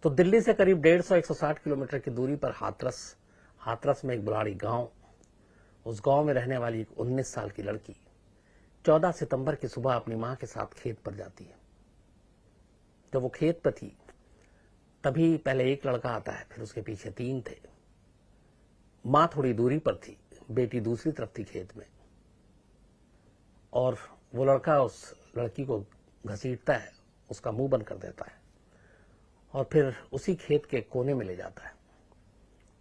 तो दिल्ली से करीब 150-160 किलोमीटर की दूरी पर हाथरस में एक बुलाड़ी गांव, उस गांव में रहने वाली एक 19 साल की लड़की 14 सितंबर की सुबह अपनी मां के साथ खेत पर जाती है। जब वो खेत पर थी तभी पहले एक लड़का आता है, फिर उसके पीछे 3 थे। मां थोड़ी दूरी पर थी, बेटी दूसरी तरफ थी खेत में, और वो लड़का उस लड़की को घसीटता है, उसका मुंह बंद कर देता है और फिर उसी खेत के कोने में ले जाता है।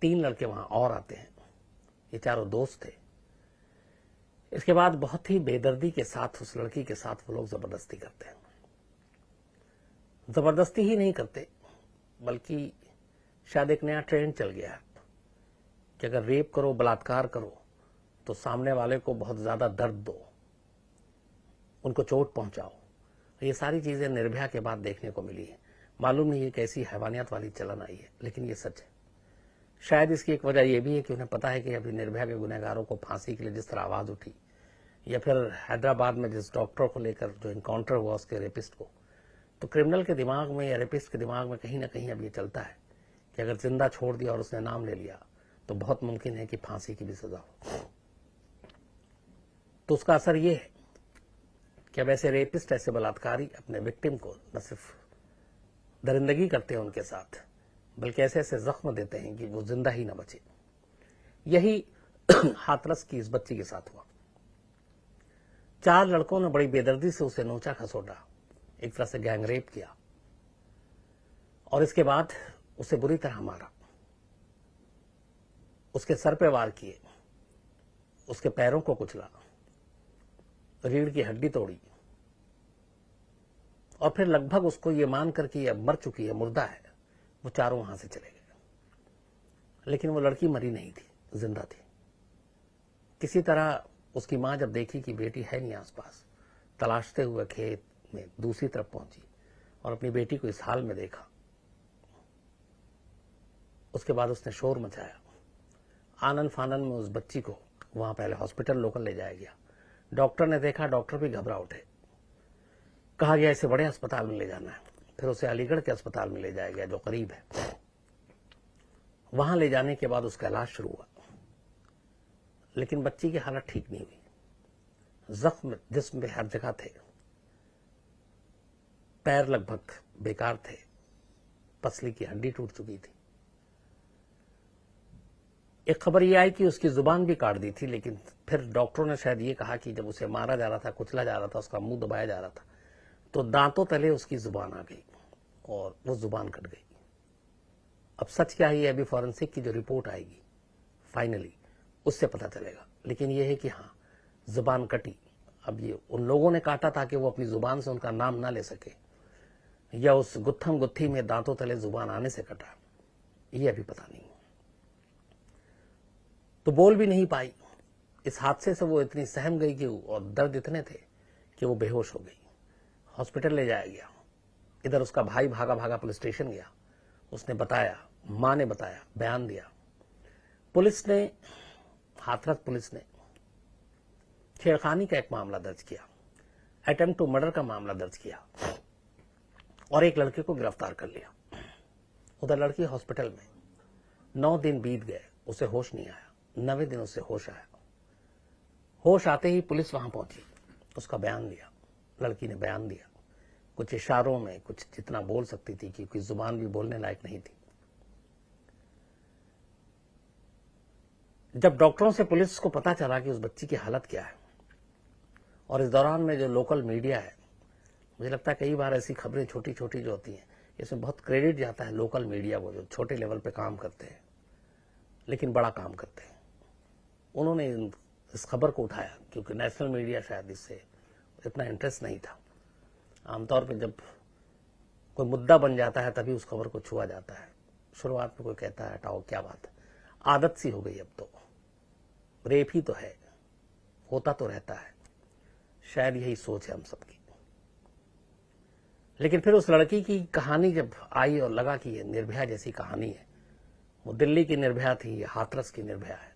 3 लड़के वहां और आते हैं, ये चारों दोस्त थे। इसके बाद बहुत ही बेदर्दी के साथ उस लड़की के साथ वो लोग जबरदस्ती करते हैं। जबरदस्ती ही नहीं करते, बल्कि शायद एक नया ट्रेंड चल गया है कि अगर रेप करो, बलात्कार करो, तो सामने वाले को बहुत ज्यादा दर्द दो, उनको चोट पहुंचाओ। ये सारी चीजें निर्भया के बाद देखने को मिली है। मालूम नहीं ये कैसी हैवानियत वाली चलन आई है, लेकिन ये सच है। शायद इसकी एक वजह यह भी है कि उन्हें पता है कि अभी निर्भया के गुनहगारों को फांसी के लिए जिस तरह आवाज उठी, या फिर हैदराबाद में जिस डॉक्टर को लेकर जो इनकाउंटर हुआ उसके रेपिस्ट को, तो क्रिमिनल के दिमाग में या रेपिस्ट के दिमाग में कहीं ना कहीं अब ये चलता है कि अगर जिंदा छोड़ दिया और उसने नाम ले लिया तो बहुत मुमकिन है कि फांसी की भी सजा हो। तो उसका असर ये है कि अब ऐसे रेपिस्ट, ऐसे बलात्कारी अपने विक्टिम को न सिर्फ दरिंदगी करते हैं उनके साथ, बल्कि ऐसे ऐसे जख्म देते हैं कि वो जिंदा ही न बचे। यही हाथरस की इस बच्ची के साथ हुआ। 4 लड़कों ने बड़ी बेदर्दी से उसे नोचा खसोटा, एक तरह से गैंग रेप किया, और इसके बाद उसे बुरी तरह मारा। उसके सर पे वार किए, उसके पैरों को कुचला, रीढ़ की हड्डी तोड़ी, और फिर लगभग उसको ये मानकर कि अब मर चुकी है, मुर्दा है, वो चारों वहां से चले गए। लेकिन वो लड़की मरी नहीं थी, जिंदा थी। किसी तरह उसकी मां जब देखी कि बेटी है नहीं आसपास, तलाशते हुए खेत में दूसरी तरफ पहुंची और अपनी बेटी को इस हाल में देखा। उसके बाद उसने शोर मचाया। आनन फानन में उस बच्ची को वहां पहले हॉस्पिटल लोकल ले जाया गया। डॉक्टर ने देखा, डॉक्टर भी घबरा उठे। कहा गया इसे बड़े अस्पताल में ले जाना है। फिर उसे अलीगढ़ के अस्पताल में ले जाया गया जो करीब है। वहां ले जाने के बाद उसका इलाज शुरू हुआ, लेकिन बच्ची की हालत ठीक नहीं हुई। जख्म जिस्म पे हर जगह थे, पैर लगभग बेकार थे, पसली की हड्डी टूट चुकी थी। एक खबर यह आई कि उसकी जुबान भी काट दी थी, लेकिन फिर डॉक्टरों ने शायद ये कहा कि जब उसे मारा जा रहा था, कुचला जा रहा था, उसका मुंह दबाया जा रहा था, तो दांतों तले उसकी जुबान आ गई और वो जुबान कट गई। अब सच क्या है ये अभी फॉरेंसिक की जो रिपोर्ट आएगी फाइनली उससे पता चलेगा। लेकिन यह है कि हाँ, जुबान कटी। अब ये उन लोगों ने काटा था कि वो अपनी जुबान से उनका नाम ना ले सके, या उस गुत्थम गुत्थी में दांतों तले जुबान आने से कटा, ये अभी पता नहीं। तो बोल भी नहीं पाई। इस हादसे से वो इतनी सहम गई कि और दर्द इतने थे कि वो बेहोश हो गई। हॉस्पिटल ले जाया गया। इधर उसका भाई भागा भागा पुलिस स्टेशन गया। उसने बताया, मां ने बताया, बयान दिया। पुलिस ने, हाथरस पुलिस ने छेड़खानी का एक मामला दर्ज किया, अटेम्प्ट टू मर्डर का मामला दर्ज किया और एक लड़के को गिरफ्तार कर लिया। उधर लड़की हॉस्पिटल में 9 दिन बीत गए, उसे होश नहीं आया। 9वें दिन उसे होश आया। होश आते ही पुलिस वहां पहुंची, उसका बयान लिया। लड़की ने बयान दिया, कुछ इशारों में, कुछ जितना बोल सकती थी, क्योंकि जुबान भी बोलने लायक नहीं थी। जब डॉक्टरों से पुलिस को पता चला कि उस बच्ची की हालत क्या है, और इस दौरान में जो लोकल मीडिया है, मुझे लगता है कई बार ऐसी खबरें छोटी छोटी जो होती हैं, इसमें बहुत क्रेडिट जाता है लोकल मीडिया को, जो छोटे लेवल पे काम करते हैं लेकिन बड़ा काम करते हैं। उन्होंने इस खबर को उठाया, क्योंकि नेशनल मीडिया शायद इससे इतना इंटरेस्ट नहीं था। आमतौर पे जब कोई मुद्दा बन जाता है तभी उस खबर को छुआ जाता है। शुरुआत में कोई कहता है हटाओ, क्या बात है, आदत सी हो गई अब तो, रेप ही तो है, होता तो रहता है। शायद यही सोच है हम सबकी। लेकिन फिर उस लड़की की कहानी जब आई और लगा कि ये निर्भया जैसी कहानी है, वो दिल्ली की निर्भया थी, हाथरस की निर्भया है,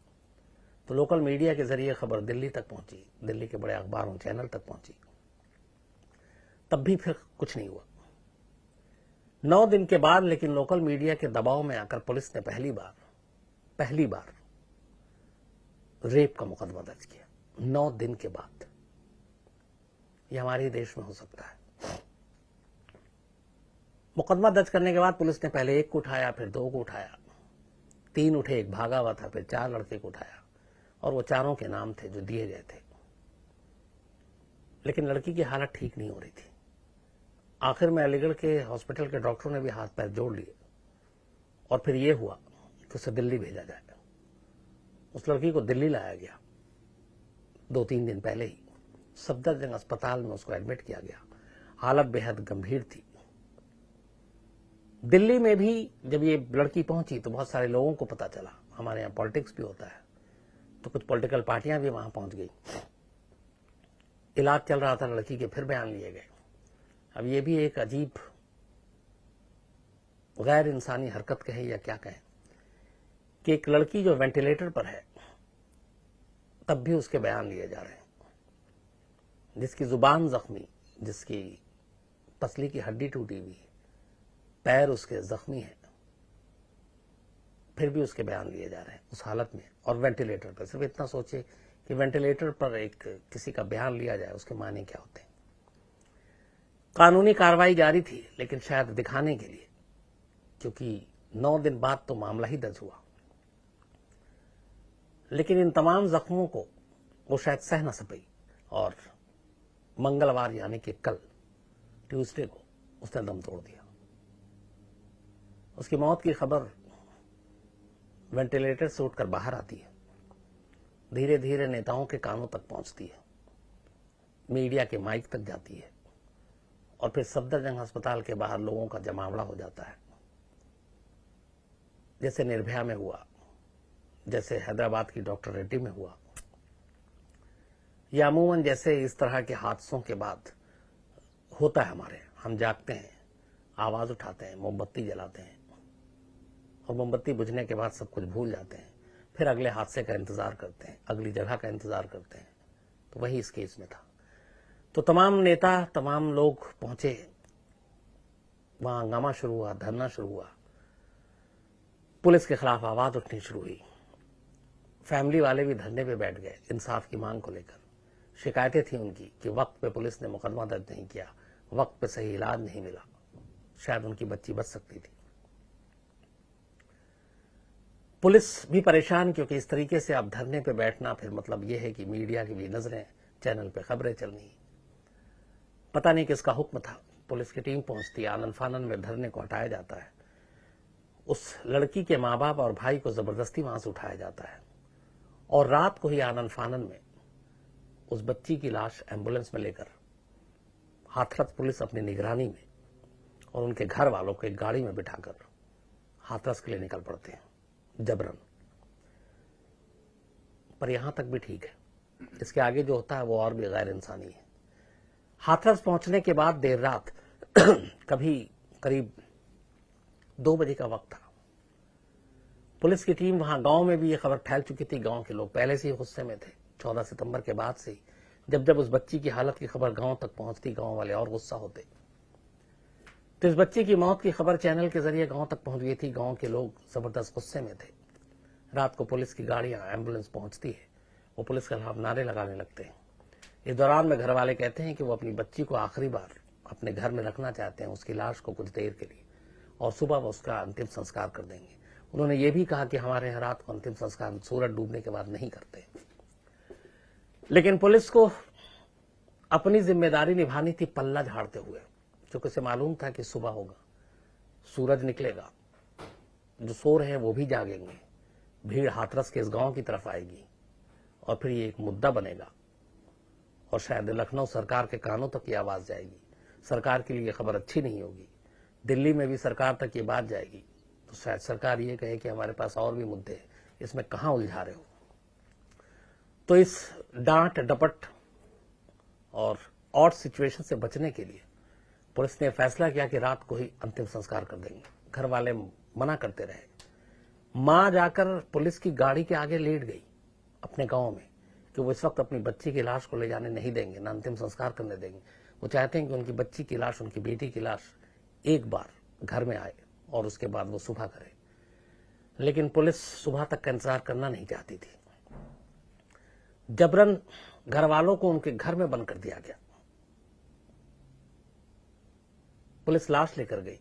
तो लोकल मीडिया के जरिए खबर दिल्ली तक पहुंची, दिल्ली के बड़े अखबारों, चैनल तक पहुंची। तब भी फिर कुछ नहीं हुआ। 9 दिन के बाद लेकिन लोकल मीडिया के दबाव में आकर पुलिस ने पहली बार रेप का मुकदमा दर्ज किया। 9 दिन के बाद। यह हमारे देश में हो सकता है। मुकदमा दर्ज करने के बाद पुलिस ने पहले 1 को उठाया, फिर 2 को उठाया, 3 उठे, 1 भागा हुआ था, फिर 4 लड़के को उठाया और वो चारों के नाम थे जो दिए गए थे। लेकिन लड़की की हालत ठीक नहीं हो रही थी। आखिर में अलीगढ़ के हॉस्पिटल के डॉक्टरों ने भी हाथ पैर जोड़ लिए और फिर यह हुआ कि उसे दिल्ली भेजा जाए। उस लड़की को दिल्ली लाया गया 2-3 दिन पहले ही। सफदरजंग अस्पताल में उसको एडमिट किया गया। हालत बेहद गंभीर थी। दिल्ली में भी जब ये लड़की पहुंची तो बहुत सारे लोगों को पता चला। हमारे यहाँ पॉलिटिक्स भी होता है, तो कुछ पॉलिटिकल पार्टियां भी वहां पहुंच गई। इलाज चल रहा था लड़की के, फिर बयान लिए गए। अब ये भी एक अजीब गैर इंसानी हरकत कहें या क्या कहें कि एक लड़की जो वेंटिलेटर पर है तब भी उसके बयान लिए जा रहे हैं, जिसकी जुबान जख्मी, जिसकी पसली की हड्डी टूटी हुई, पैर उसके जख्मी है, फिर भी उसके बयान लिए जा रहे हैं उस हालत में और वेंटिलेटर पर। सिर्फ इतना सोचिए कि वेंटिलेटर पर एक किसी का बयान लिया जाए, उसके माने क्या होते हैं। कानूनी कार्रवाई जारी थी, लेकिन शायद दिखाने के लिए, क्योंकि 9 दिन बाद तो मामला ही दर्ज हुआ। लेकिन इन तमाम जख्मों को वो शायद सह न सकी और मंगलवार यानी कि कल ट्यूसडे को उसने दम तोड़ दिया। उसकी मौत की खबर वेंटिलेटर से उठकर बाहर आती है, धीरे धीरे नेताओं के कानों तक पहुंचती है, मीडिया के माइक तक जाती है और फिर सफदरजंग अस्पताल के बाहर लोगों का जमावड़ा हो जाता है। जैसे निर्भया में हुआ, जैसे हैदराबाद की डॉक्टर रेड्डी में हुआ, या अमूमन जैसे इस तरह के हादसों के बाद होता है हमारे। हम जागते हैं, आवाज उठाते हैं, मोमबत्ती जलाते हैं और मोमबत्ती बुझने के बाद सब कुछ भूल जाते हैं। फिर अगले हादसे का इंतजार करते हैं, अगली जगह का इंतजार करते हैं। तो वही इस केस में था। तो तमाम नेता, तमाम लोग पहुंचे, वहां हंगामा शुरू हुआ, धरना शुरू हुआ, पुलिस के खिलाफ आवाज उठनी शुरू हुई। फैमिली वाले भी धरने पे बैठ गए इंसाफ की मांग को लेकर। शिकायतें थी उनकी कि वक्त पे पुलिस ने मुकदमा दर्ज नहीं किया, वक्त पे सही इलाज नहीं मिला, शायद उनकी बच्ची बच सकती थी। पुलिस भी परेशान, क्योंकि इस तरीके से अब धरने पे बैठना फिर मतलब यह है कि मीडिया की भी नजरें, चैनल पे खबरें चलनी। पता नहीं किसका हुक्म था। पुलिस की टीम पहुंचती है, आनन फानन में धरने को हटाया जाता है। उस लड़की के माँ बाप और भाई को जबरदस्ती वहां से उठाया जाता है और रात को ही आनन फानन में उस बच्ची की लाश एम्बुलेंस में लेकर हाथरस पुलिस अपनी निगरानी में और उनके घर वालों को एक गाड़ी में बिठाकर हाथरस के लिए निकल पड़ते हैं जबरन। पर यहां तक भी ठीक है, इसके आगे जो होता है वो और भी गैर इंसानी है। हाथरस पहुंचने के बाद देर रात करीब 2 बजे का वक्त था। पुलिस की टीम वहां, गांव में भी ये खबर फैल चुकी थी। गांव के लोग पहले से ही गुस्से में थे। 14 सितंबर के बाद से ही जब उस बच्ची की हालत की खबर गांव तक पहुंचती, गांव वाले और गुस्सा होते। तो इस बच्ची की मौत की खबर चैनल के जरिए गांव तक पहुंच गई थी। गांव के लोग जबरदस्त गुस्से में थे। रात को पुलिस की गाड़ियां, एम्बुलेंस पहुंचती है, वो पुलिस के खिलाफ नारे लगाने लगते हैं। इस दौरान में घर वाले कहते हैं कि वो अपनी बच्ची को आखिरी बार अपने घर में रखना चाहते हैं, उसकी लाश को कुछ देर के लिए, और सुबह वो उसका अंतिम संस्कार कर देंगे। उन्होंने ये भी कहा कि हमारे यहाँ रात को अंतिम संस्कार सूरज डूबने के बाद नहीं करते। लेकिन पुलिस को अपनी जिम्मेदारी निभानी थी पल्ला झाड़ते हुए, क्योंकि उसे मालूम था कि सुबह होगा, सूरज निकलेगा, जो सो रहे हैं वो भी जागेंगे, भीड़ हाथरस के इस गांव की तरफ आएगी और फिर ये एक मुद्दा बनेगा और शायद लखनऊ सरकार के कानों तक ये आवाज जाएगी। सरकार के लिए ये खबर अच्छी नहीं होगी। दिल्ली में भी सरकार तक ये बात जाएगी तो शायद सरकार ये कहे कि हमारे पास और भी मुद्दे हैं, इसमें कहां उलझा रहे हो। तो इस डांट डपट और सिचुएशन से बचने के लिए पुलिस ने फैसला किया कि रात को ही अंतिम संस्कार कर देंगे। घर वाले मना करते रहे। मां जाकर पुलिस की गाड़ी के आगे लेट गई अपने गांव में कि वो इस वक्त अपनी बच्ची की लाश को ले जाने नहीं देंगे, ना अंतिम संस्कार करने देंगे। वो चाहते हैं कि उनकी बच्ची की लाश, उनकी बेटी की लाश एक बार घर में आए और उसके बाद वो सुबह करे, लेकिन पुलिस सुबह तक का इंतजार करना नहीं चाहती थी। जबरन घर वालों को उनके घर में बंद कर दिया गया। पुलिस लाश लेकर गई।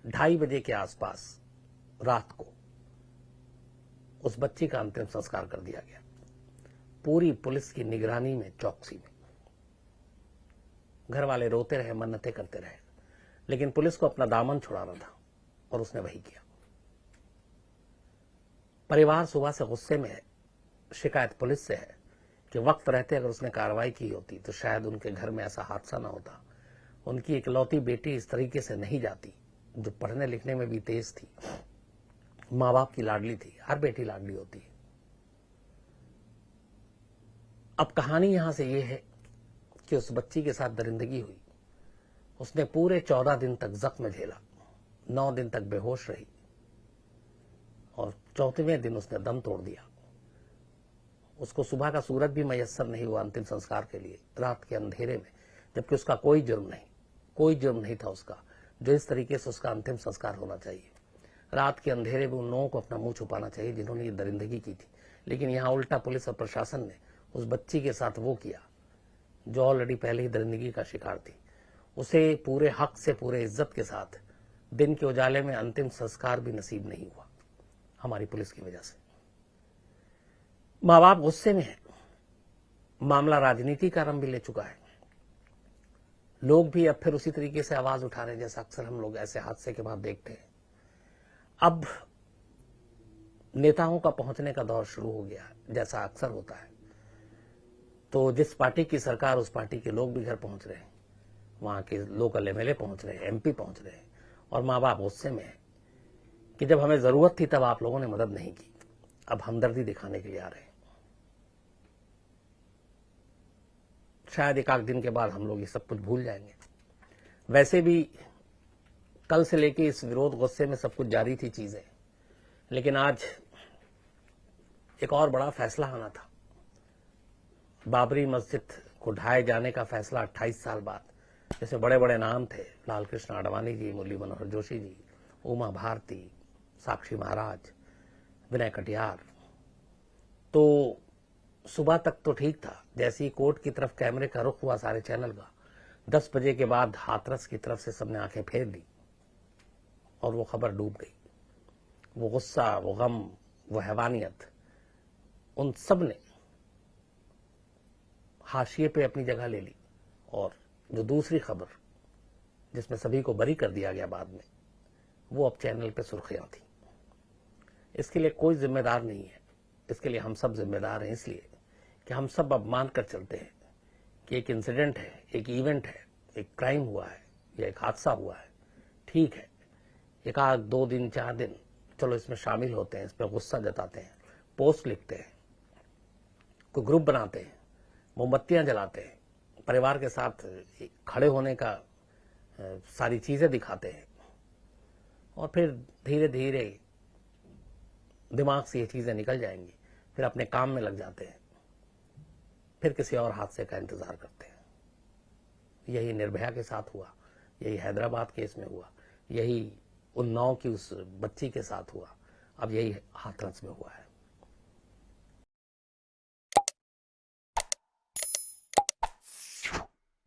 2:30 बजे के आसपास रात को उस बच्ची का अंतिम संस्कार कर दिया गया, पूरी पुलिस की निगरानी में, चौकसी में। घर वाले रोते रहे, मन्नतें करते रहे, लेकिन पुलिस को अपना दामन छुड़ाना था और उसने वही किया। परिवार सुबह से गुस्से में है। शिकायत पुलिस से है कि वक्त रहते अगर उसने कार्रवाई की होती तो शायद उनके घर में ऐसा हादसा ना होता। उनकी इकलौती बेटी इस तरीके से नहीं जाती, जो पढ़ने लिखने में भी तेज थी, माँ बाप की लाडली थी। हर बेटी लाडली होती है। अब कहानी यहां से यह है कि उस बच्ची के साथ दरिंदगी हुई। उसने पूरे 14 दिन तक जख्म झेला, 9 दिन तक बेहोश रही और 4वें दिन उसने दम तोड़ दिया। उसको सुबह का सूरज भी मयस्सर नहीं हुआ अंतिम संस्कार के लिए, रात के अंधेरे में, जबकि उसका कोई जुर्म नहीं था उसका, जो इस तरीके से उसका अंतिम संस्कार होना चाहिए। रात के अंधेरे में उन लोगों को अपना मुंह छुपाना चाहिए जिन्होंने ये दरिंदगी की थी, लेकिन यहां उल्टा पुलिस और प्रशासन ने उस बच्ची के साथ वो किया जो ऑलरेडी पहले ही दरिंदगी का शिकार थी। उसे पूरे हक से, पूरे इज्जत के साथ दिन के उजाले में अंतिम संस्कार भी नसीब नहीं हुआ, हमारी पुलिस की वजह से। माँ बाप गुस्से में है। मामला राजनीति का रंग भी ले चुका है। लोग भी अब फिर उसी तरीके से आवाज उठा रहे हैं जैसा अक्सर हम लोग ऐसे हादसे के बाद देखते हैं। अब नेताओं का पहुंचने का दौर शुरू हो गया, जैसा अक्सर होता है। तो जिस पार्टी की सरकार, उस पार्टी के लोग भी घर पहुंच रहे हैं, वहां के लोकल एमएलए पहुंच रहे हैं, एमपी पहुंच रहे हैं, और माँ बाप गुस्से में है कि जब हमें जरूरत थी तब आप लोगों ने मदद नहीं की, अब हमदर्दी दिखाने के लिए आ रहे हैं। शायद एक आध दिन के बाद हम लोग ये सब कुछ भूल जाएंगे। वैसे भी कल से लेके इस विरोध गुस्से में सब कुछ जारी थी चीजें, लेकिन आज एक और बड़ा फैसला आना था। बाबरी मस्जिद को ढाए जाने का फैसला 28 साल बाद, जिसमें बड़े बड़े नाम थे, लाल कृष्ण आडवाणी जी, मुरली मनोहर जोशी जी, उमा भारती, साक्षी महाराज, विनय कटियार। तो सुबह तक तो ठीक था। जैसे ही कोर्ट की तरफ कैमरे का रुख हुआ सारे चैनल का, 10 बजे के बाद हाथरस की तरफ से सबने आंखें फेर ली और वो खबर डूब गई। वो गुस्सा, वो गम, वो हैवानियत, उन सब ने हाशिए पे अपनी जगह ले ली। और जो दूसरी खबर जिसमें सभी को बरी कर दिया गया बाद में, वो अब चैनल पे सुर्खियां थी। इसके लिए कोई जिम्मेदार नहीं है, इसके लिए हम सब जिम्मेदार हैं, इसलिए कि हम सब अब मान कर चलते हैं कि एक इंसिडेंट है, एक इवेंट है, एक क्राइम हुआ है या एक हादसा हुआ है, ठीक है। एक आध 2 दिन 4 दिन चलो इसमें शामिल होते हैं, इस पर गुस्सा जताते हैं, पोस्ट लिखते हैं, कोई ग्रुप बनाते हैं, मोमबत्तियां जलाते हैं, परिवार के साथ खड़े होने का सारी चीजें दिखाते हैं, और फिर धीरे धीरे दिमाग से ये चीजें निकल जाएंगी, फिर अपने काम में लग जाते हैं, फिर किसी और हादसे का इंतजार करते हैं। यही निर्भया के साथ हुआ, यही हैदराबाद केस में हुआ, यही उन्नाव की उस बच्ची के साथ हुआ, अब यही हाथरस में हुआ है।